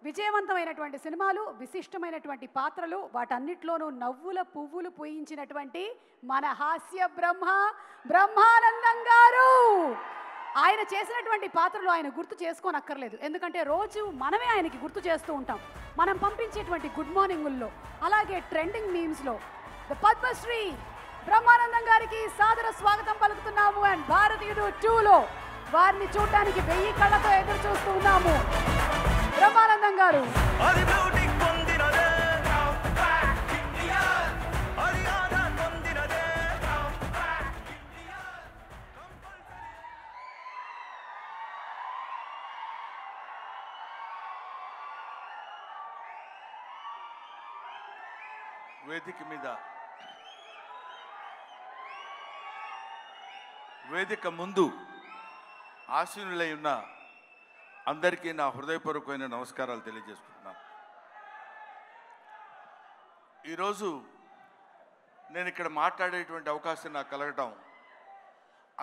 విజయవంతమైనటువంటి సినిమాలు, విశిష్టమైనటువంటి పాత్రలు, వాటన్నిటిలోనూ నవ్వుల పువ్వులు పూయించినటువంటి మన హాస్య బ్రహ్మానందం గారు. ఆయన చేసినటువంటి పాత్రలు ఆయన గుర్తు చేసుకోనక్కర్లేదు, ఎందుకంటే రోజు మనమే ఆయనకి గుర్తు చేస్తూ ఉంటాం. మనం పంపించేటువంటి గుడ్ మార్నింగుల్లో, అలాగే ట్రెండింగ్ మీమ్స్లో పద్మశ్రీ బ్రహ్మానందం గారికి సాదర స్వాగతం పలుకుతున్నాము. అండ్ భారతీయుడు 2లో వారిని చూడడానికి 1000 కళ్ళతో ఎదురు చూస్తూ ఉన్నాము. బ్రహ్మానందం గారు వేదిక ముందు ఆశీనులై ఉన్న అందరికీ నా హృదయపూర్వకమైన నమస్కారాలు తెలియజేసుకుంటున్నాను. ఈరోజు నేను ఇక్కడ మాట్లాడేటువంటి అవకాశం నాకు కలగటం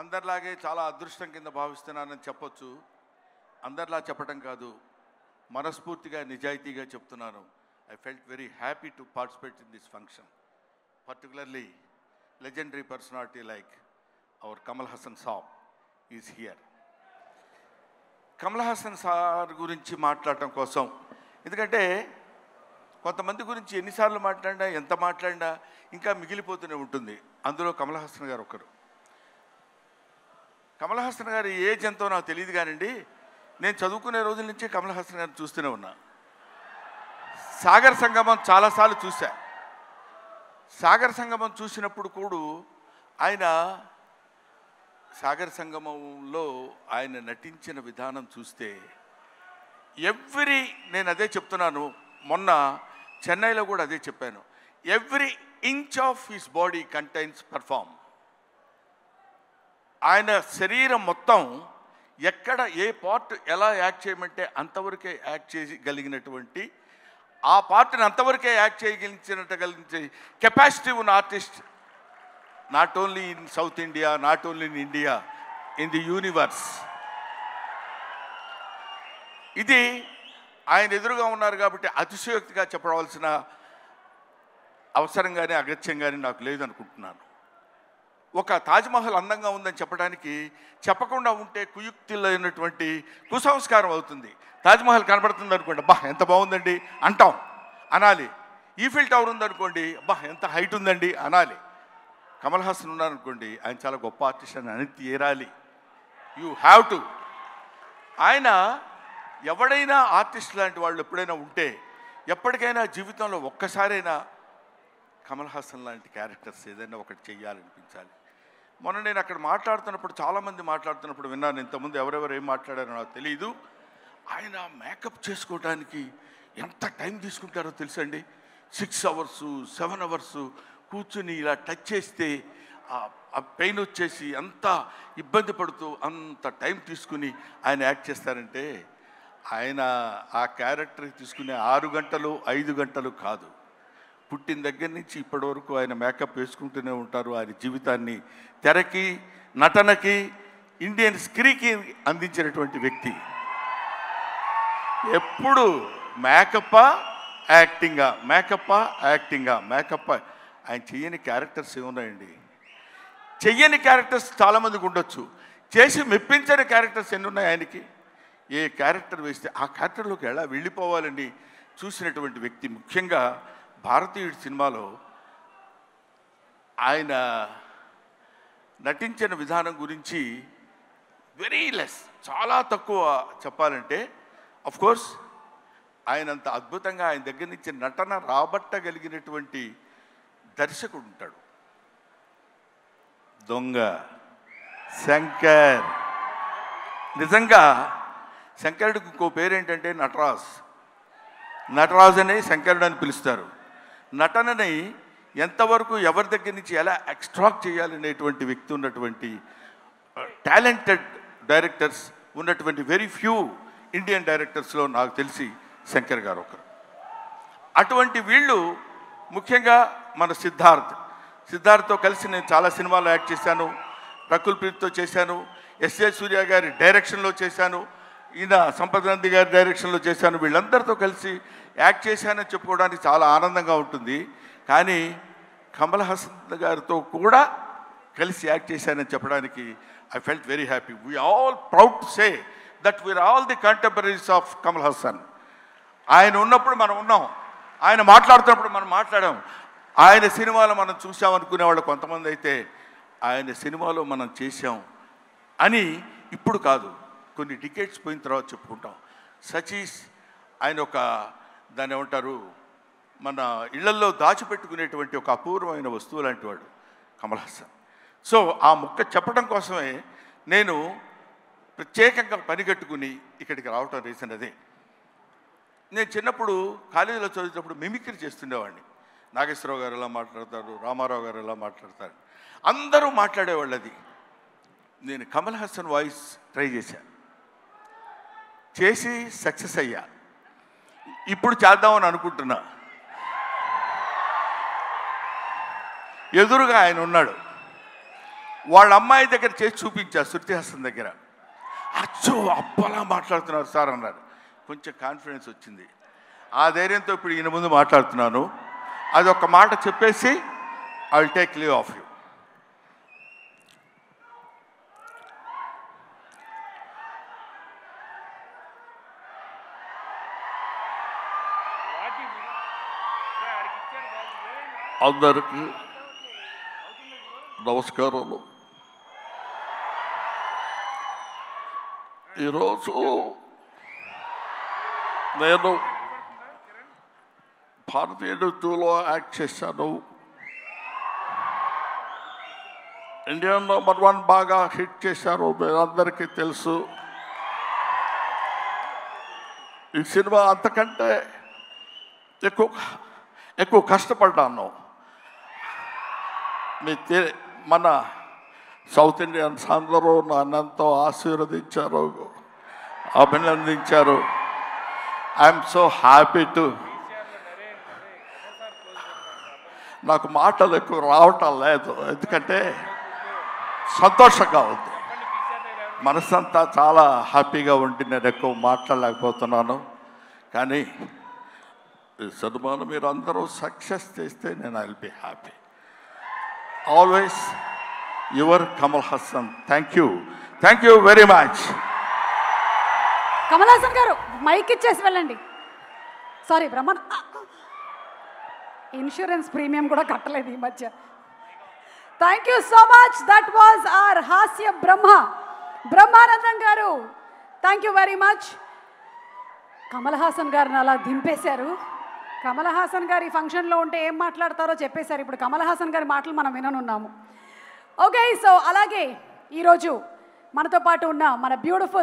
అందరిలాగే చాలా అదృష్టం కింద భావిస్తున్నానని చెప్పొచ్చు. అందరిలా చెప్పటం కాదు, మనస్ఫూర్తిగా నిజాయితీగా చెప్తున్నాను. I felt very happy to participate in this function, particularly legendary personality like our Kamal Haasan Saab is here. Kamal Haasan sir గురించి మాట్లాడటం కోసం, ఎందుకంటే కొంతమంది గురించి ఎన్నిసార్లు మాట్లాడినా ఎంత మాట్లాడినా ఇంకా మిగిలిపోతూనే ఉంటుంది. అందులో కమల్ హాసన్ గారు ఒకరు. కమల్ హాసన్ గారి ఏజ్ ఎంతో నాకు తెలియదు కానండి, నేను చదువుకునే రోజుల నుంచి కమల్ హాసన్ గారిని చూస్తూనే ఉన్నా. సాగర్ సంగమం చాలాసార్లు చూశా. సాగర్ సంగమం చూసినప్పుడు కూడా ఆయన సాగర్ సంగమంలో ఆయన నటించిన విధానం చూస్తే నేను అదే చెప్తున్నాను, మొన్న చెన్నైలో కూడా అదే చెప్పాను, every inch of his body contains perform. ఆయన శరీరం మొత్తం ఎక్కడ ఏ పార్ట్ ఎలా యాక్ట్ చేయమంటే అంతవరకే యాక్ట్ చేయగలిగినటువంటి, ఆ పార్ట్ని అంతవరకే యాక్ట్ చేయగలిగించే కెపాసిటీ ఉన్న artist not only in south India, not only in India, in the universe. ఇది ఆయన ఎదురుగా ఉన్నారు కాబట్టి అతిశయోక్తిగా చెప్పవలసిన అవసరం కానీ అగత్యం కానీ నాకు లేదనుకుంటున్నాను. ఒక తాజ్మహల్ అందంగా ఉందని చెప్పడానికి చెప్పకుండా ఉంటే కుయుక్తులైనటువంటి కుసంస్కారం అవుతుంది. తాజ్మహల్ కనబడుతుంది అనుకోండి, అబ్బా ఎంత బాగుందండి అంటాం, అనాలి. ఈఫిల్ టవర్ ఉందనుకోండి, అబ్బా ఎంత హైట్ ఉందండి అనాలి. కమల్ హాసన్ ఉన్నారనుకోండి, ఆయన చాలా గొప్ప ఆర్టిస్ట్ అని అని తీరాలి. You have to. ఆయన ఎవడైనా ఆర్టిస్ట్ లాంటి వాళ్ళు ఎప్పుడైనా ఉంటే ఎప్పటికైనా జీవితంలో ఒక్కసారైనా కమల్ హాసన్ లాంటి క్యారెక్టర్స్ ఏదైనా ఒకటి చెయ్యాలనిపించాలి. మొన్న నేను అక్కడ మాట్లాడుతున్నప్పుడు చాలామంది మాట్లాడుతున్నప్పుడు విన్నాను, ఇంతకుముందు ఎవరెవరు ఏం మాట్లాడారో నాకు తెలియదు. ఆయన మేకప్ చేసుకోవడానికి ఎంత టైం తీసుకుంటారో తెలుసండి. 6 hours 7 hours కూర్చుని ఇలా టచ్ చేస్తే ఆ పెయిన్ వచ్చేసి అంత ఇబ్బంది పడుతూ అంత టైం తీసుకుని ఆయన యాక్ట్ చేస్తారంటే, ఆయన ఆ క్యారెక్టర్కి తీసుకునే 6 గంటలు 5 గంటలు కాదు, పుట్టిన దగ్గర నుంచి ఇప్పటి వరకు ఆయన మేకప్ వేసుకుంటూనే ఉంటారు. ఆయన జీవితాన్ని తెరకి, నటనకి, ఇండియన్ స్క్రీన్కి అందించినటువంటి వ్యక్తి. ఎప్పుడు మేకప్పా యాక్టింగా, మేకప్పా యాక్టింగా, మేకప్పా. ఆయన చెయ్యని క్యారెక్టర్స్ ఏమున్నాయండి? చెయ్యని క్యారెక్టర్స్ చాలామందికి ఉండొచ్చు, చేసి మెప్పించని క్యారెక్టర్స్ ఎన్ని ఉన్నాయి ఆయనకి. ఏ క్యారెక్టర్ వేస్తే ఆ క్యారెక్టర్లోకి ఎలా వెళ్ళిపోవాలని చూసినటువంటి వ్యక్తి. ముఖ్యంగా భారతీయుడు సినిమాలో ఆయన నటించిన విధానం గురించి వెరీ లెస్, చాలా తక్కువ చెప్పాలంటే. అఫ్కోర్స్ ఆయనంత అద్భుతంగా ఆయన దగ్గర నుంచి నటన రాబట్టగలిగినటువంటి దర్శకుడు ఉంటాడు. దొంగ శంకర్. నిజంగా శంకరుడికి ఇంకో పేరేంటంటే నటరాజ్ అని శంకరుడు అని పిలుస్తారు. నటనని ఎంతవరకు ఎవరి దగ్గర నుంచి ఎలా ఎక్స్ట్రాక్ట్ చేయాలనేటువంటి వ్యక్తి ఉన్నటువంటి టాలెంటెడ్ డైరెక్టర్స్ ఉన్నటువంటి వెరీ ఫ్యూ ఇండియన్ డైరెక్టర్స్లో నాకు తెలిసి శంకర్ గారు ఒకరు. అటువంటి వీళ్ళు ముఖ్యంగా మన సిద్ధార్థ్తో కలిసి నేను చాలా సినిమాల్లో యాక్ట్ చేశాను. రకుల్ ప్రీత్తో చేశాను, ఎస్ఏ సూర్య గారి డైరెక్షన్లో చేశాను. ఈయన సంపత్ నంది గారి డైరెక్షన్లో చేశాను, వీళ్ళందరితో కలిసి యాక్ట్ చేశానని చెప్పుకోవడానికి చాలా ఆనందంగా ఉంటుంది. కానీ కమల్ హాసన్ గారితో కూడా కలిసి యాక్ట్ చేశానని చెప్పడానికి I felt very happy. We all proud to say that we are all the contemporaries of Kamal Haasan. ఆయన ఉన్నప్పుడు మనం ఉన్నాం, ఆయన మాట్లాడుతున్నప్పుడు మనం మాట్లాడాం. ఆయన సినిమాలో మనం చూసామనుకునే వాళ్ళు కొంతమంది అయితే ఆయన సినిమాలో మనం చేసాం అని ఇప్పుడు కాదు, కొన్ని డికేట్స్ పోయిన తర్వాత చెప్పుకుంటాం. సచీస్ ఆయన ఒక దాన్ని ఏమంటారు, మన ఇళ్లల్లో దాచిపెట్టుకునేటువంటి ఒక అపూర్వమైన వస్తువు లాంటి వాడు కమల్ హాసన్. సో ఆ ముక్క చెప్పడం కోసమే నేను ప్రత్యేకంగా పనిగట్టుకుని ఇక్కడికి రావటం రీజన్ అదే. నేను చిన్నప్పుడు కాలేజీలో చదివేటప్పుడు మిమిక్రీ చేస్తుండేవాడిని. నాగేశ్వరరావు గారు ఎలా మాట్లాడతారు, రామారావు గారు ఎలా మాట్లాడతారు, అందరూ మాట్లాడేవాళ్ళు. అది నేను కమల్ హాసన్ వాయిస్ ట్రై చేసి సక్సెస్ అయ్యా. ఇప్పుడు చేద్దామని అనుకుంటున్నా. ఎదురుగా ఆయన ఉన్నాడు, వాళ్ళ అమ్మాయి దగ్గర చేసి చూపించా, శృతి హాసన్ దగ్గర. అచ్చో అప్పలా మాట్లాడుతున్నారు సార్ అన్నారు. కొంచెం కాన్ఫిడెన్స్ వచ్చింది. ఆ ధైర్యంతో ఇప్పుడు ఈయన ముందు మాట్లాడుతున్నాను. అది ఒక మాట చెప్పేసి I will take leave of you. అందరికీ నమస్కారాలు. ఈరోజు నేను భారతీయ 2లో యాక్ట్ చేశాను. ఇండియా నెంబర్ 1 బాగా హిట్ చేశారు, మీరందరికీ తెలుసు. ఈ సినిమా అంతకంటే ఎక్కువ కష్టపడ్డాను. మన సౌత్ ఇండియన్స్ అందరూ నన్నంతో ఆశీర్వదించారు, అభినందించారు. I'm so happy to. నాకు మాటలు ఎక్కువ రావటం లేదు, ఎందుకంటే సంతోషంగా ఉంది. మనసంతా చాలా హ్యాపీగా ఉండి నేను ఎక్కువ మాట్లాడలేకపోతున్నాను. కానీ ఈ సినిమాను మీరు అందరూ సక్సెస్ చేస్తే నేను I will be happy. Always your Kamal Haasan. Thank you very much. Kamal Haasan గారు మైక్ ఇచ్చేసి వెళ్ళండి. సారీ బ్రహ్మన్, ఇన్సూరెన్స్ ప్రీమియం కూడా కట్టలేదు ఈ మధ్య. Thank you so much. That was our హాస్య బ్రహ్మానందం గారు. Thank you very much. Kamal Haasan గారిని అలా దింపేశారు. కమల్ హాసన్ గారు ఈ ఫంక్షన్లో ఉంటే ఏం మాట్లాడతారో చెప్పేశారు. ఇప్పుడు కమల్ హాసన్ గారి మాటలు మనం విననున్నాము. ఓకే, సో అలాగే ఈరోజు మనతో పాటు ఉన్న మన బ్యూటిఫుల్